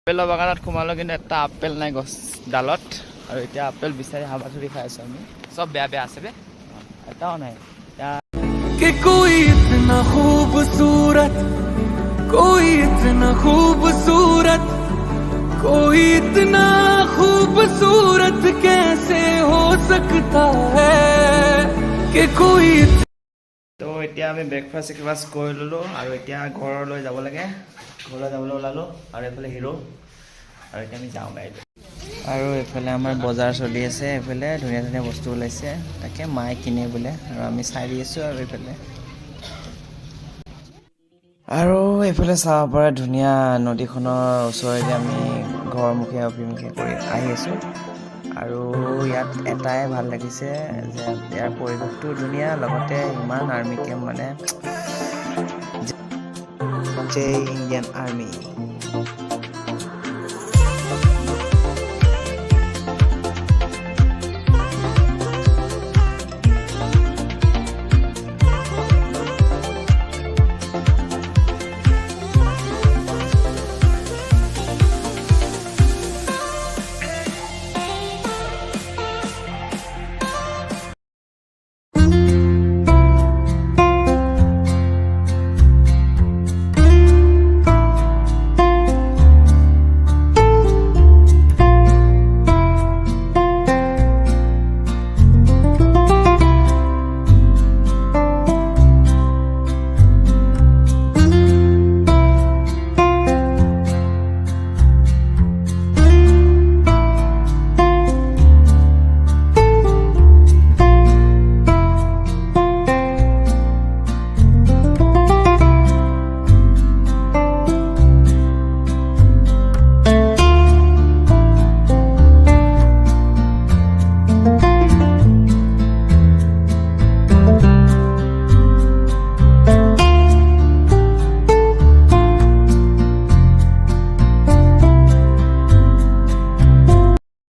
আপেলৰ বাগানত সোমালো কিন্তু এটা আপেল নাই গছডালত আৰু এতিয়া আপেল বিচাৰি হাবাথুৰি খাই আছো আমি চব বেয়া বেয়া আছে বে এটাও নাই कि कोई इतना खूबसूरत कोई इतना खूबसूरत कोई इतना खूबसूरत कैसे हो सकता है कि कोई তো এতিয়া আমি ব্ৰেকফাষ্ট কৰি ল'লোঁ আৰু এতিয়া ঘৰলৈ যাব লাগে ঘৰলৈ যাবলৈ ওলালোঁ আৰু এইফালে হিৰো আৰু এতিয়া আমি যাওঁ গাড়ীলৈ আৰু এইফালে আমাৰ বজাৰ চলি আছে এইফালে ধুনীয়া ধুনীয়া বস্তু ওলাইছে তাকে মায়ে কিনে বোলে আৰু আমি চাই দি আছোঁ আৰু এইফালে চাব পৰা ধুনীয়া নদীখনৰ ওচৰেদি আমি ঘৰমুখে অভিমুখে কৰি আহি আছোঁ আৰু ইয়াত এটাই ভাল লাগিছে যে ইয়াৰ পৰিৱেশটো ধুনীয়া লগতে ইমান আৰ্মি কেম্প মানে জয় ইণ্ডিয়ান আৰ্মি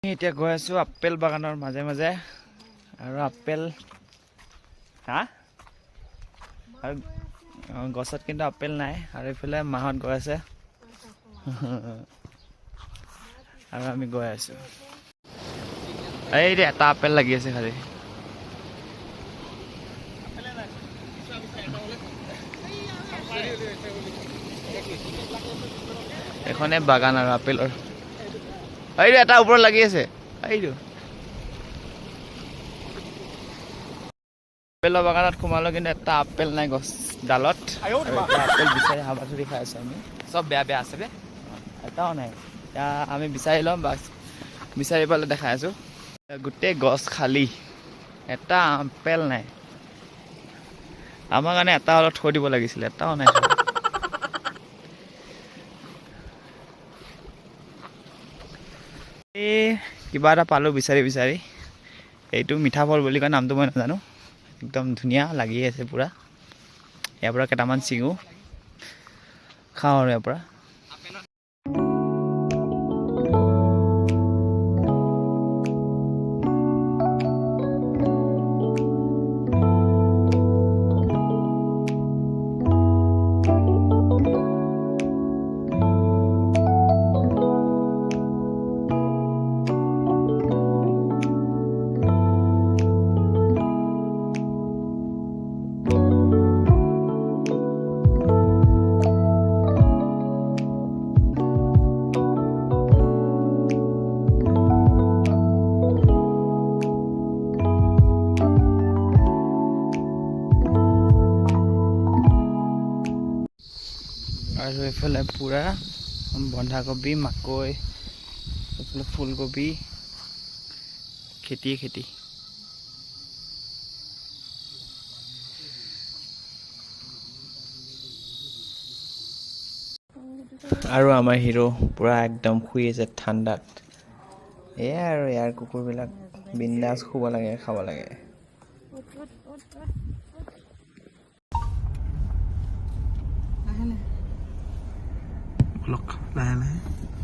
এতিয়া গৈ আছো আপেল বাগানৰ মাজে মাজে আৰু আপেল আৰু গছত কিন্তু আপেল নাই আৰু এইফালে মাহত গৈ আছে আৰু আমি গৈ আছো এই এটা আপেল লাগি আছে খালি এখনে বাগান আৰু আপেলৰ এইটো এটা ওপৰত লাগি আছে এইটো আপেলৰ বাগানত সোমালো কিন্তু এটা আপেল নাই গছডালত আপেল বিচাৰি হাবাথুৰি খাই আছো আমি চব বেয়া বেয়া আছে বে এটাও নাই এতিয়া আমি বিচাৰি ল'ম বাছ বিচাৰি পালে দেখাই আছো গোটেই গছ খালী এটা আপেল নাই আমাৰ কাৰণে এটা অলপ থৈ দিব লাগিছিলে এটাও নাই কিবা এটা পালোঁ বিচাৰি বিচাৰি এইটো মিঠা ফল বুলি কয় নামটো মই নাজানো একদম ধুনীয়া লাগি আছে পূৰা ইয়াৰ পৰা কেইটামান ছিঙো খাওঁ আৰু ইয়াৰ পৰা আৰু এইফালে পূৰা বন্ধাকবি মাকৈ এইফালে ফুলকবি খেতি আৰু আমাৰ হিৰো পূৰা একদম শুই আছে ঠাণ্ডাত এয়াই আৰু ইয়াৰ কুকুৰবিলাক বিন্দাছ শুব লাগে খাব লাগে লাহে লাহে